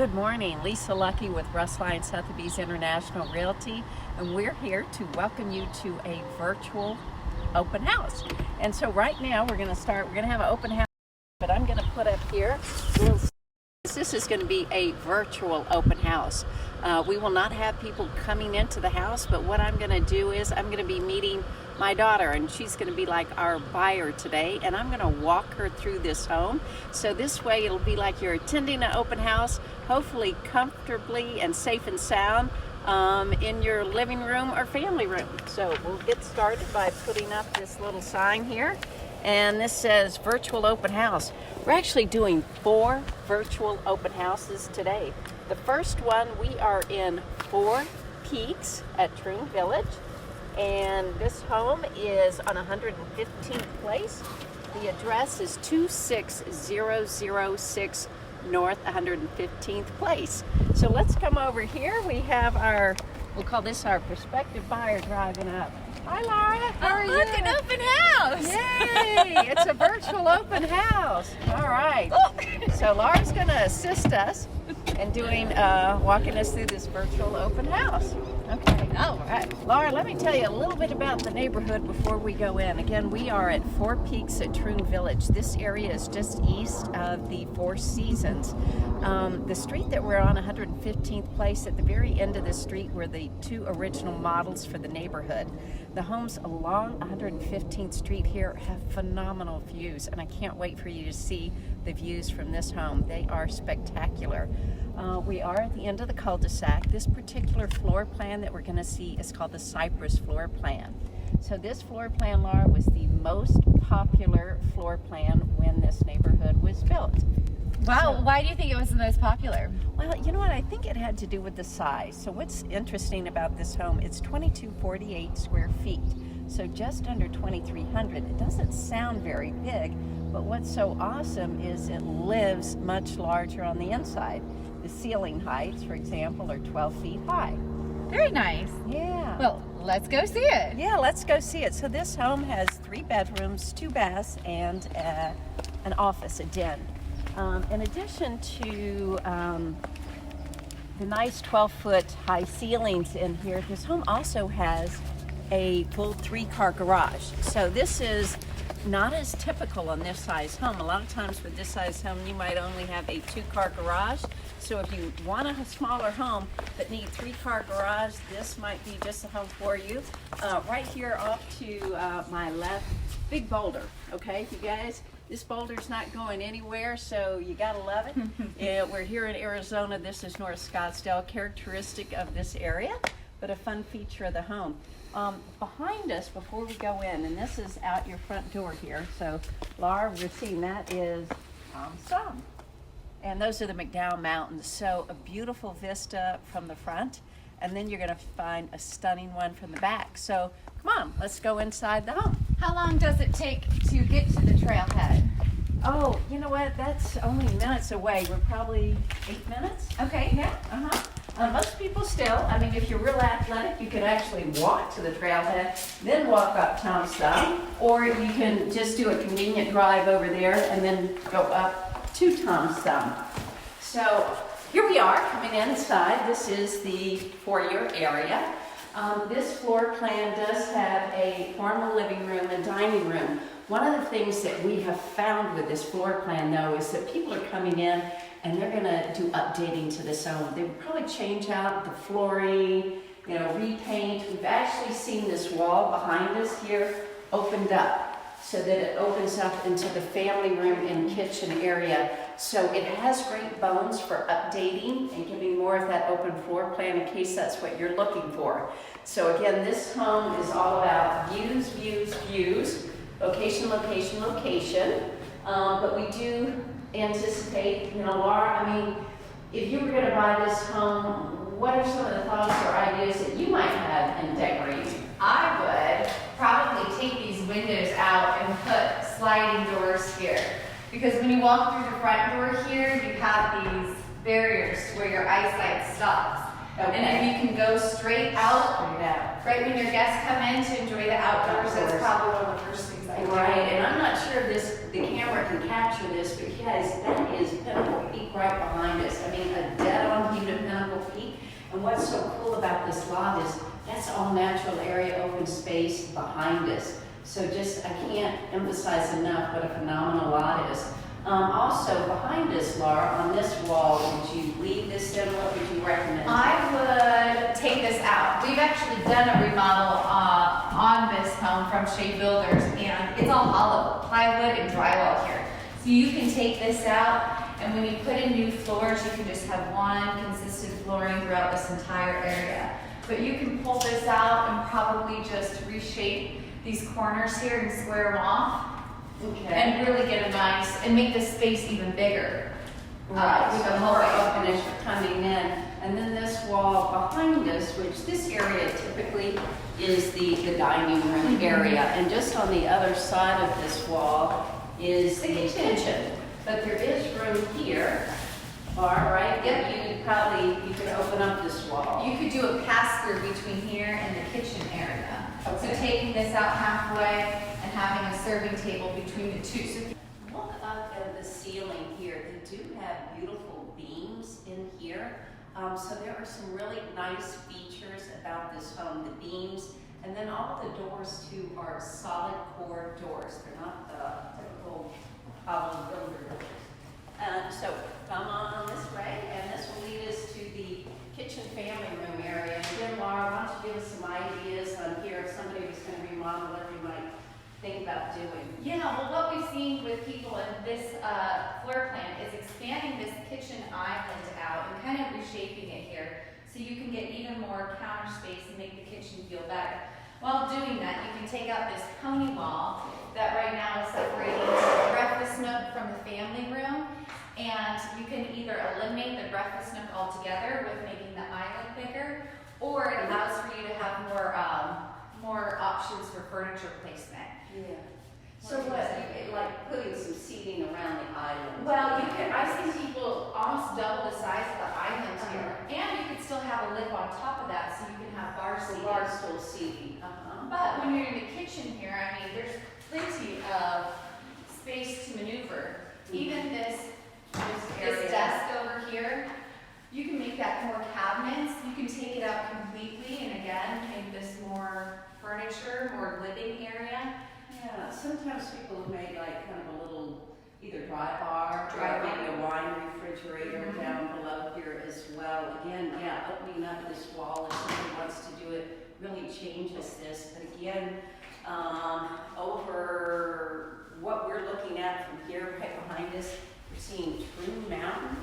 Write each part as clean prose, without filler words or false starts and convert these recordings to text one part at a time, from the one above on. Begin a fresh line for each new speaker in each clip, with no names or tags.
Good morning, Lisa Lucky with Russ Lyon Sotheby's International Realty, and we're here to welcome you to a virtual open house. And so right now we're going to have an open house, but I'm going to put up here, this is going to be a virtual open house. We will not have people coming into the house, but what I'm going to do is I'm going to be meeting my daughter, and she's going to be like our buyer today, and I'm going to walk her through this home. So this way it'll be like you're attending an open house, hopefully comfortably and safe and sound in your living room or family room. So we'll get started by putting up this little sign here, and this says virtual open house. We're actually doing 4 virtual open houses today. The first one, we are in 4 Peaks at Troon Village, and this home is on 115th Place. The address is 26006 North 115th Place. So let's come over here. We have we'll call this our prospective buyer driving up. Hi, Laura. How are you?
Look, an open house.
Yay! It's a virtual open house. All right. So Laura's going to assist us in walking us through this virtual open house. Okay.
All right.
Laura, let me tell you a little bit about the neighborhood before we go in. Again, we are at 4 Peaks at Troon Village. This area is just east of the Four Seasons. The street that we're on, 115th Place, at the very end of the street were the 2 original models for the neighborhood. The homes along 115th Street here have phenomenal views, and I can't wait for you to see the views from this home. They are spectacular. We are at the end of the cul-de-sac. This particular floor plan that we're going to see is called the Cypress Floorplan. So this floor plan, Laura, was the most popular floor plan when this neighborhood was built.
Wow, why do you think it was the most popular?
Well, you know what? I think it had to do with the size. So what's interesting about this home, it's 2248 square feet. So just under 2,300. It doesn't sound very big, but what's so awesome is it lives much larger on the inside. The ceiling heights, for example, are 12 feet high.
Very nice.
Yeah.
Well, let's go see it.
Yeah, let's go see it. So this home has 3 bedrooms, 2 baths, and an office, a den. In addition to the nice 12-foot high ceilings in here, this home also has a full 3-car garage. So this is not as typical on this size home. A lot of times with this size home, you might only have a 2-car garage. So if you want a smaller home but need 3-car garage, this might be just a home for you. Right here off to my left, big boulder, okay, you guys? This boulder's not going anywhere, so you gotta love it. Yeah, we're here in Arizona. This is North Scottsdale, characteristic of this area, but a fun feature of the home. Behind us, before we go in, and this is out your front door here, so Laura, we're seeing that is Sun. And those are the McDowell Mountains. So a beautiful vista from the front, and then you're gonna find a stunning one from the back. So come on, let's go inside the home.
How long does it take to get to the trailhead?
Oh, you know what? That's only minutes away. We're probably 8 minutes.
Okay.
Yeah. Most people still, I mean, if you're real athletic, you can actually walk to the trailhead, then walk up Tom's Thumb, or you can just do a convenient drive over there and then go up to Tom's Thumb. So here we are coming inside. This is the foyer area. This floor plan does have a formal living room and dining room. One of the things that we have found with this floor plan, though, is that people are coming in and they're going to do updating to this home. They would probably change out the flooring, repaint. We've actually seen this wall behind us here opened up so that it opens up into the family room and kitchen area. So it has great bones for updating and giving more of that open floor plan in case that's what you're looking for. So again, this home is all about views, views, views, location, location, location. But we do anticipate, Laura, I mean, if you were going to buy this home, what are some of the thoughts or ideas that you might have in decorating?
I would probably take these windows out and put sliding doors here. Because when you walk through the front door here, you have these barriers where your eyesight stops. Okay. And if you can go straight out, right when your guests come in to enjoy the outdoors, that's probably one of the first things I do.
Right, and I'm not sure if the camera can capture this, but guys, that is Pinnacle Peak right behind us. I mean, a what's so cool about this lot is that's all natural area, open space behind us. So just, I can't emphasize enough what a phenomenal lot is. Also, behind us, Laura, on this wall, would you leave this in? What would you recommend?
I would take this out. We've actually done a remodel on this home from Shea Builders, and it's all hollow, plywood and drywall here. So you can take this out, and when you put in new floors, you can just have one consistent flooring throughout this entire area. But you can pull this out and probably just reshape these corners here and square them off.
Okay.
And really get a nice, and make this space even bigger.
Right,
With
so
a
more
hallway.
open as you're coming in. And then this wall behind us, which this area typically is the dining room area. And just on the other side of this wall is the kitchen. But there is room here, Laura, right?
Yep.
You could open up this wall.
You could do a pass-through between here and the kitchen area.
Okay.
So taking this out halfway and having a serving table between the two. So
Look up at the ceiling here. They do have beautiful beams in here. So there are some really nice features about this home, the beams. And then all the doors too are solid core doors. They're not the typical hollow builder doors. So come on this way, and this will lead us to the kitchen family room area. And again, Laura, why don't you give us some ideas on here if somebody was going to remodel what you might think about doing?
yeah, well, what we've seen with people in this floor plan is expanding this kitchen island out and kind of reshaping it here so you can get even more counter space and make the kitchen feel better. While doing that, you can take out this pony wall that right now is separating the breakfast nook from the family room, and you can either eliminate the breakfast nook altogether with making the island bigger, or it allows for you to have more options for furniture placement.
Yeah. So what, like putting some seating around the island?
Well, I've seen people almost double the size of the island here, and you could still have a lip on top of that, so you can have bar seating.
Bar stool seating.
But when you're in the kitchen here, I mean, there's plenty of space to maneuver. Even this desk over here, you can make that more cabinets. You can take it out completely, and again, make this more furniture, more living area.
Yeah, sometimes people have made like kind of a little either dry bar
Dry
or
bar.
maybe a wine refrigerator down below here as well. Again, yeah, opening up this wall if somebody wants to do it really changes this. But again, over what we're looking at from here right behind us, we're seeing Troon Mountain.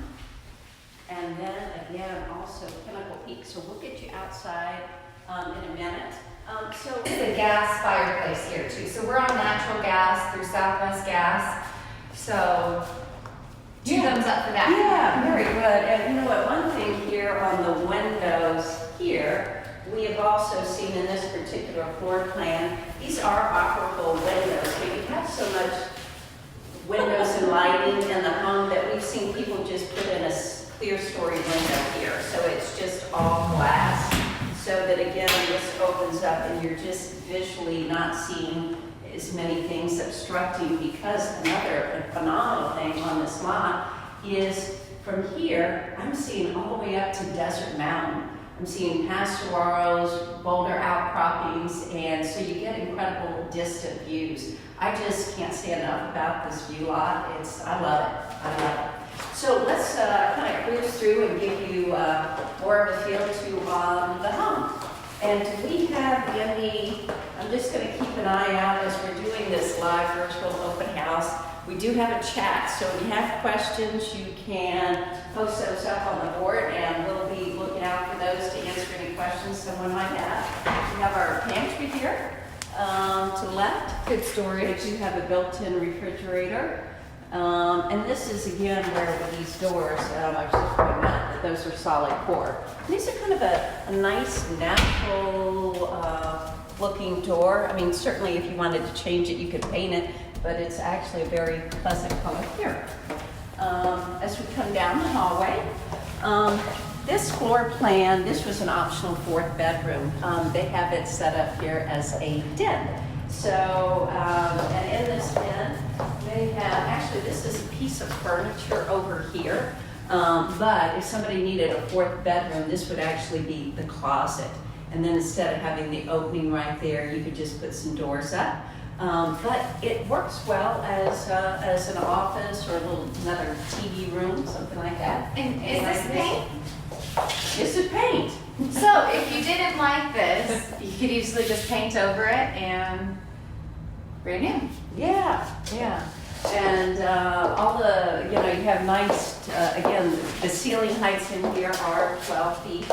And then again, also Pinnacle Peak. So we'll get you outside in a minute.
There's a gas fireplace here too. So we're on natural gas through Southwest Gas. So two thumbs up for that.
Yeah, very good. And you know what, one thing here on the windows here, we have also seen in this particular floor plan, these are operable windows. But you have so much windows and lighting in the home that we've seen people just put in a clear story window here. So it's just all glass. So that again, this opens up and you're just visually not seeing as many things obstructing, because another phenomenal thing on this lot is from here, I'm seeing all the way up to Desert Mountain. I'm seeing pastoros, boulder outcroppings, and so you get incredible distant views. I just can't say enough about this view lot. I love it. I love it. So let's kind of cruise through and give you more of a feel to the home. And we have I'm just going to keep an eye out as we're doing this live virtual open house. We do have a chat, so if you have questions, you can post those up on the board, and we'll be looking out for those to answer any questions someone might have. We have our pantry here to the left.
Good storage.
We do have a built-in refrigerator. And this is again where these doors, I was just pointing out that those are solid core. These are kind of a nice natural looking door. I mean, certainly if you wanted to change it, you could paint it, but it's actually a very pleasant color here. As we come down the hallway, this floor plan, this was an optional fourth bedroom. They have it set up here as a den. So, and in this den, they have, actually this is a piece of furniture over here. But if somebody needed a fourth bedroom, this would actually be the closet. And then instead of having the opening right there, you could just put some doors up. But it works well as an office or another TV room, something like that.
And is this paint?
This is paint.
So if you didn't like this, you could easily just paint over it and brand new.
Yeah, yeah. And all the, you have nice, again, the ceiling heights in here are 12 feet,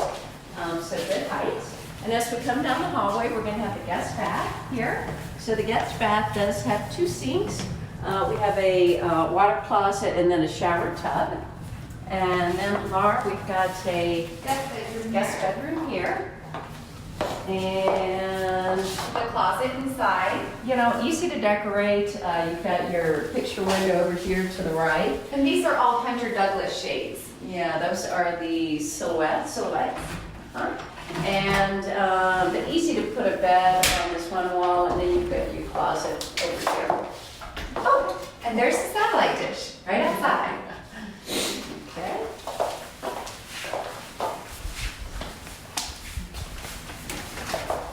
so good heights. And as we come down the hallway, we're going to have the guest bath here. So the guest bath does have 2 sinks. We have a water closet and then a shower tub. And then, Laura, we've got a guest bedroom here. And
the closet inside.
Easy to decorate. You've got your picture window over here to the right.
And these are all Hunter Douglas shades.
Yeah, those are the silhouettes. And but easy to put a bed on this one wall, and then you've got your closet over here.
Oh, and there's the satellite dish right outside.
Okay.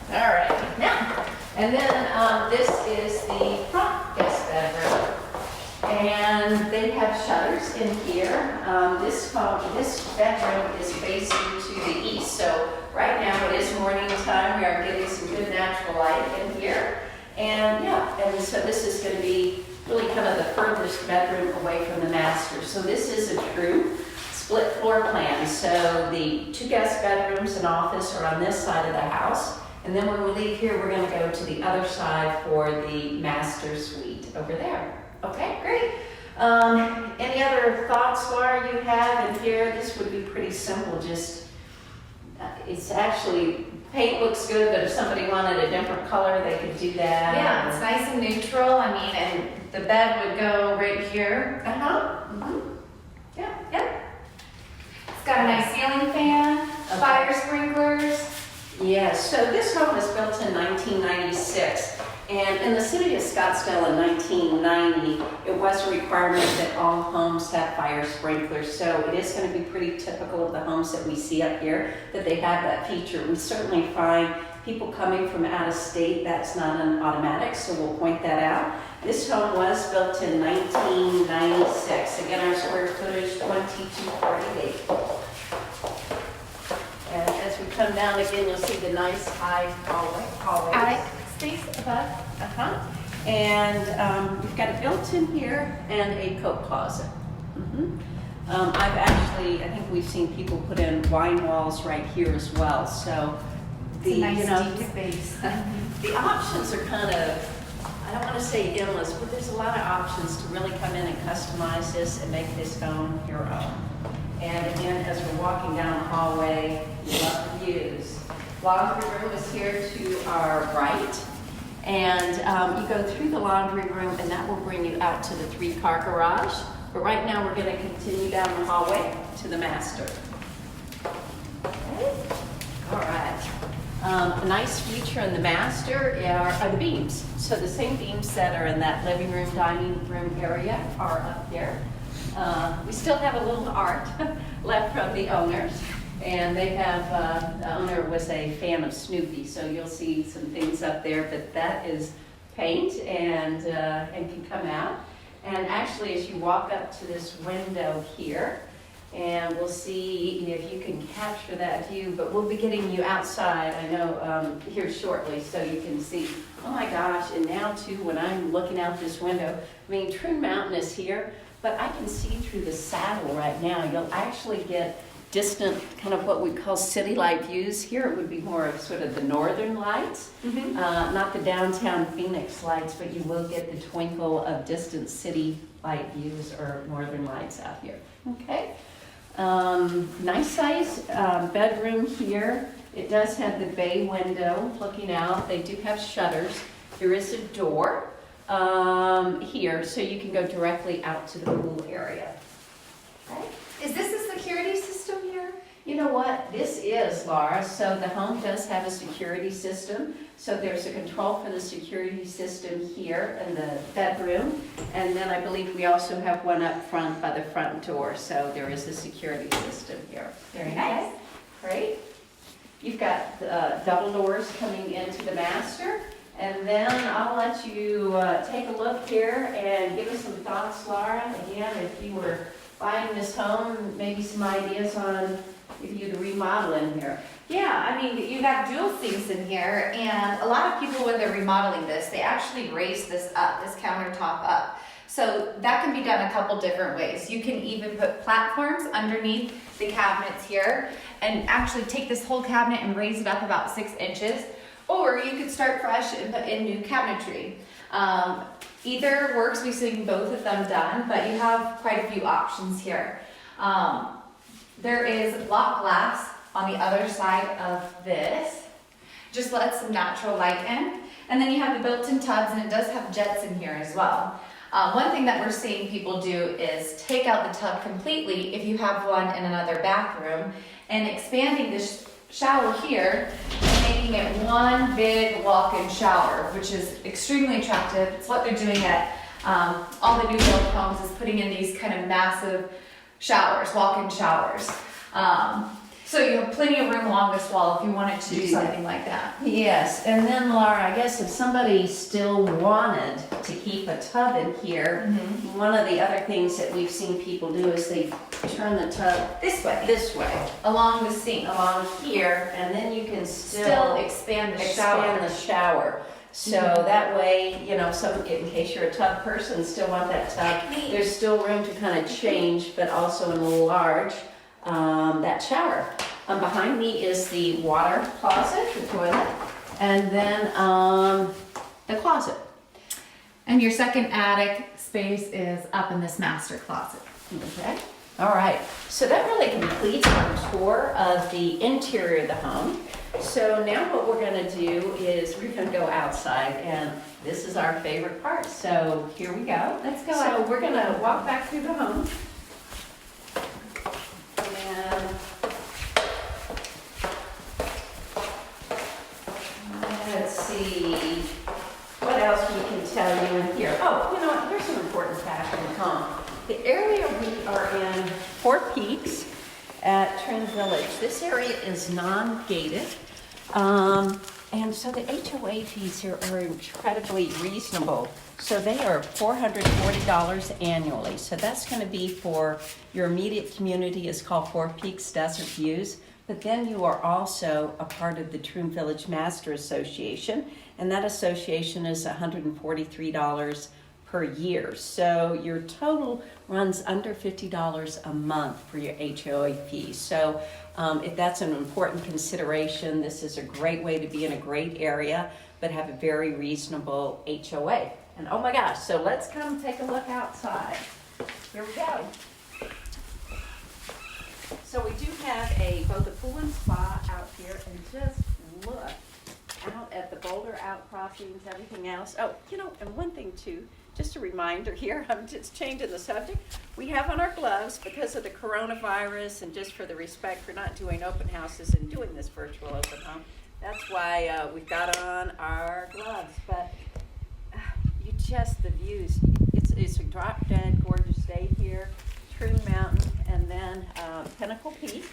All right, now, and then this is the front guest bedroom. And they have shutters in here. This bedroom is facing to the east. So right now it is morning time. We are getting some good natural light in here. And and so this is going to be really kind of the furthest bedroom away from the master. So this is a true split floor plan. So the 2 guest bedrooms and office are on this side of the house. And then when we leave here, we're going to go to the other side for the master suite over there. Okay, great. Any other thoughts, Laura, you have in here? This would be pretty simple. Just, it's actually, paint looks good, but if somebody wanted a different color, they could do that.
Yeah, it's nice and neutral. I mean, and the bed would go right here. Yeah. It's got a nice ceiling fan, fire sprinklers.
Yes, so this home was built in 1996. And in the city of Scottsdale in 1990, it was a requirement that all homes have fire sprinklers. So it is going to be pretty typical of the homes that we see up here that they have that feature. We certainly find people coming from out of state, that's not an automatic, so we'll point that out. This home was built in 1996. Again, our square footage 2248. And as we come down again, you'll see the nice high hallway.
Attic space above.
And we've got a built-in here and a coat closet. I think we've seen people put in wine walls right here as well. So
It's a nice deep space.
the options are kind of, I don't want to say endless, but there's a lot of options to really come in and customize this and make this home your own. And again, as we're walking down the hallway, we love the views. Laundry room is here to our right. And you go through the laundry room and that will bring you out to the 3-car garage. But right now we're going to continue down the hallway to the master. Okay. All right. A nice feature in the master are the beams. So the same beams that are in that living room, dining room area are up here. We still have a little art left from the owners. And they have, the owner was a fan of Snoopy, so you'll see some things up there, but that is paint and can come out. And actually, as you walk up to this window here, and we'll see if you can capture that view, but we'll be getting you outside, I know, here shortly, so you can see, oh my gosh, and now too, when I'm looking out this window, I mean, Troon Mountain is here, but I can see through the saddle right now. You'll actually get distant, kind of what we call city light views. Here it would be more of sort of the northern lights, not the downtown Phoenix lights, but you will get the twinkle of distant city light views or northern lights out here. Okay. Nice size bedroom here. It does have the bay window looking out. They do have shutters. There is a door here, so you can go directly out to the pool area. Okay.
Is this a security system here?
You know what? This is, Laura, so the home does have a security system. So there's a control for the security system here in the bedroom. And then I believe we also have one up front by the front door. So there is a security system here.
Very nice.
Great. You've got double doors coming into the master. And then I'll let you take a look here and give us some thoughts, Laura. Again, if you were buying this home, maybe some ideas on if you'd remodel in here.
Yeah, I mean, you got dual sinks in here, and a lot of people, when they're remodeling this, they actually raise this up, this countertop up. So that can be done a couple different ways. You can even put platforms underneath the cabinets here, and actually take this whole cabinet and raise it up about 6 inches. Or you could start fresh and put in new cabinetry. Either works, we've seen both of them done, but you have quite a few options here. There is block glass on the other side of this. Just lets some natural light in. And then you have the built-in tubs, and it does have jets in here as well. One thing that we're seeing people do is take out the tub completely if you have one in another bathroom, and expanding this shower here and making it one big walk-in shower, which is extremely attractive. It's what they're doing at all the new build homes, is putting in these kind of massive showers, walk-in showers. So you have plenty of room along this wall if you wanted to do something like that.
Yes, and then Laura, I guess if somebody still wanted to keep a tub in here, one of the other things that we've seen people do is they turn the tub
This way,
along the sink, along here, and then you can still
expand the
shower. So that way, you know, in case you're a tub person, still want that tub, there's still room to kind of change, but also enlarge that shower. Behind me is the water closet, the toilet, and then the closet.
And your second attic space is up in this master closet.
Okay. All right. So that really completes our tour of the interior of the home. So now what we're going to do is we're going to go outside, and this is our favorite part. So here we go.
Let's go
So
out.
we're going to walk back through the home. And let's see what else we can tell you in here. Oh, you know what? Here's some important facts in the home. The area we are in, Fort Peaks at Troon Village, this area is non-gated. And so the HOA fees here are incredibly reasonable. So they are $440 annually. So that's going to be for your immediate community. Is called Fort Peaks Desert Views. But then you are also a part of the Troon Village Master Association. And that association is $143 per year. So your total runs under $50 a month for your HOA fees. So if that's an important consideration, this is a great way to be in a great area, but have a very reasonable HOA. And oh my gosh, so let's come take a look outside. Here we go. So we do have both a pool and spa out here, and just look out at the boulder outcroppings, everything else. Oh, you know, and one thing too, just a reminder here, I'm just changing the subject. We have on our gloves because of the coronavirus and just for the respect for not doing open houses and doing this virtual open home. That's why we've got on our gloves. But the views, it's a drop dead gorgeous day here. Troon Mountain and then Pinnacle Peak.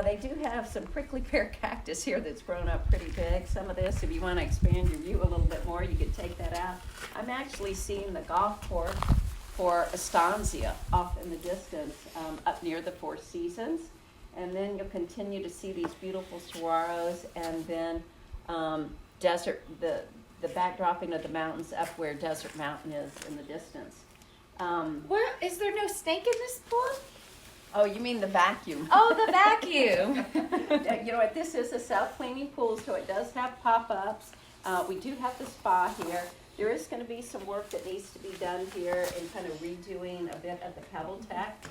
They do have some prickly pear cactus here that's grown up pretty big. Some of this, if you want to expand your view a little bit more, you could take that out. I'm actually seeing the golf course for Estancia off in the distance up near the Four Seasons. And then you'll continue to see these beautiful saguaros and then desert, the backdropping of the mountains up where Desert Mountain is in the distance.
What? Is there no snake in this pool?
Oh, you mean the vacuum?
Oh, the vacuum.
You know what, this is a self-cleaning pool, so it does have pop-ups. We do have the spa here. There is going to be some work that needs to be done here in kind of redoing a bit of the pebble tech.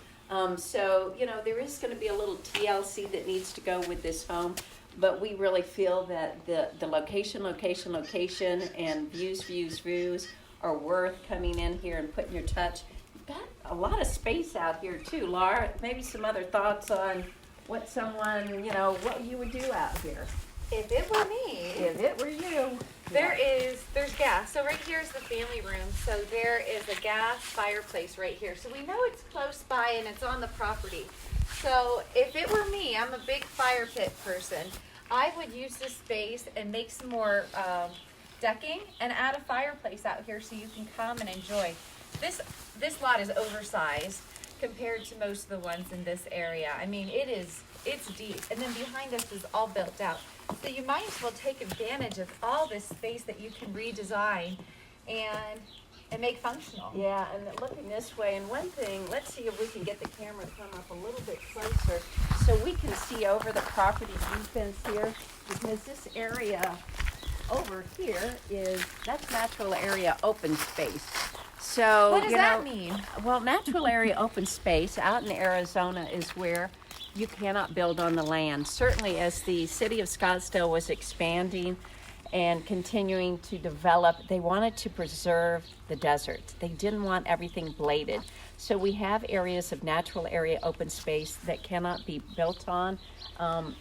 So, you know, there is going to be a little TLC that needs to go with this home, but we really feel that the location, and views are worth coming in here and putting your touch. You've got a lot of space out here too, Laura. Maybe some other thoughts on what someone, you know, what you would do out here
If it were me,
if it were you.
there's gas. So right here is the family room. So there is a gas fireplace right here. So we know it's close by and it's on the property. So if it were me, I'm a big fire pit person. I would use this space and make some more decking and add a fireplace out here so you can come and enjoy. This lot is oversized compared to most of the ones in this area. I mean, it's deep. And then behind us is all built out. So you might as well take advantage of all this space that you can redesign and make functional.
Yeah, and looking this way, and one thing, let's see if we can get the camera to come up a little bit closer so we can see over the property view fence here, because this area over here that's natural area open space. So,
What does that mean?
Well, natural area open space out in Arizona is where you cannot build on the land. Certainly as the city of Scottsdale was expanding and continuing to develop, they wanted to preserve the desert. They didn't want everything bladed. So we have areas of natural area open space that cannot be built on.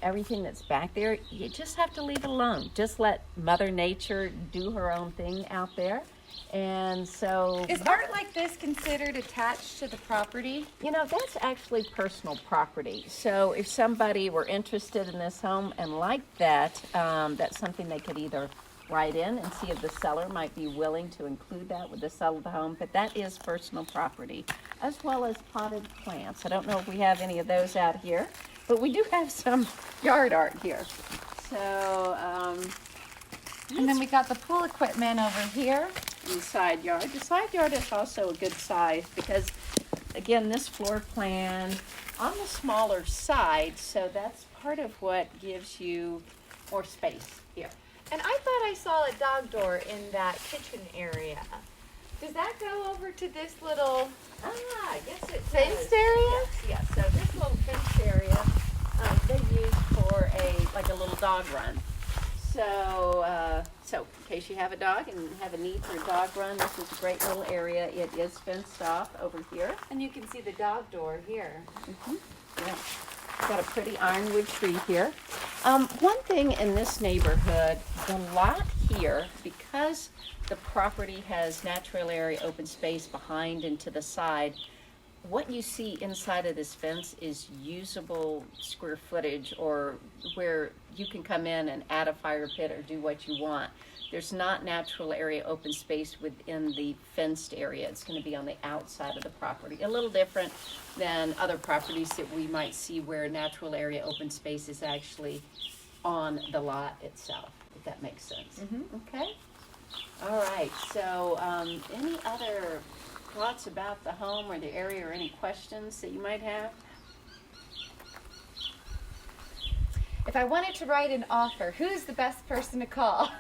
Everything that's back there, you just have to leave it alone. Just let Mother Nature do her own thing out there. And so
Is art like this considered attached to the property?
you know, that's actually personal property. So if somebody were interested in this home and liked that, that's something they could either write in and see if the seller might be willing to include that with the sale of the home. But that is personal property, as well as potted plants. I don't know if we have any of those out here, but we do have some yard art here. So,
And then we got the pool equipment over here.
in the side yard. The side yard is also a good size because, again, this floor plan on the smaller side, so that's part of what gives you more space here.
And I thought I saw a dog door in that kitchen area. Does that go over to this little
Yes, it
fenced
does.
area?
Yes. So this little fenced area, they use for a little dog run. So, so in case you have a dog and have a need for a dog run, this is a great little area. It is fenced off over here.
And you can see the dog door here.
Yeah. Got a pretty ironwood tree here. One thing in this neighborhood, the lot here, because the property has natural area open space behind and to the side, what you see inside of this fence is usable square footage, or where you can come in and add a fire pit or do what you want. There's not natural area open space within the fenced area. It's going to be on the outside of the property. A little different than other properties that we might see where natural area open space is actually on the lot itself, if that makes sense. Okay? All right. So any other thoughts about the home or the area, or any questions that you might have?
If I wanted to write an offer, who's the best person to call?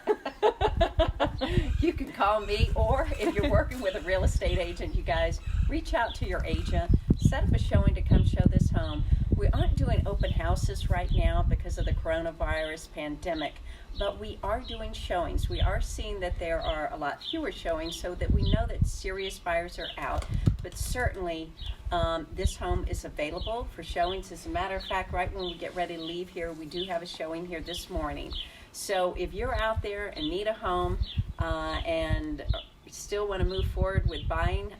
You can call me, or if you're working with a real estate agent, you guys reach out to your agent, set up a showing to come show this home. We aren't doing open houses right now because of the coronavirus pandemic, but we are doing showings. We are seeing that there are a lot fewer showings, so that we know that serious buyers are out. But certainly, this home is available for showings. As a matter of fact, right when we get ready to leave here, we do have a showing here this morning. So if you're out there and need a home and still want to move forward with buying,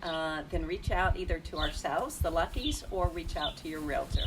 then reach out either to ourselves, the Luckies, or reach out to your realtor.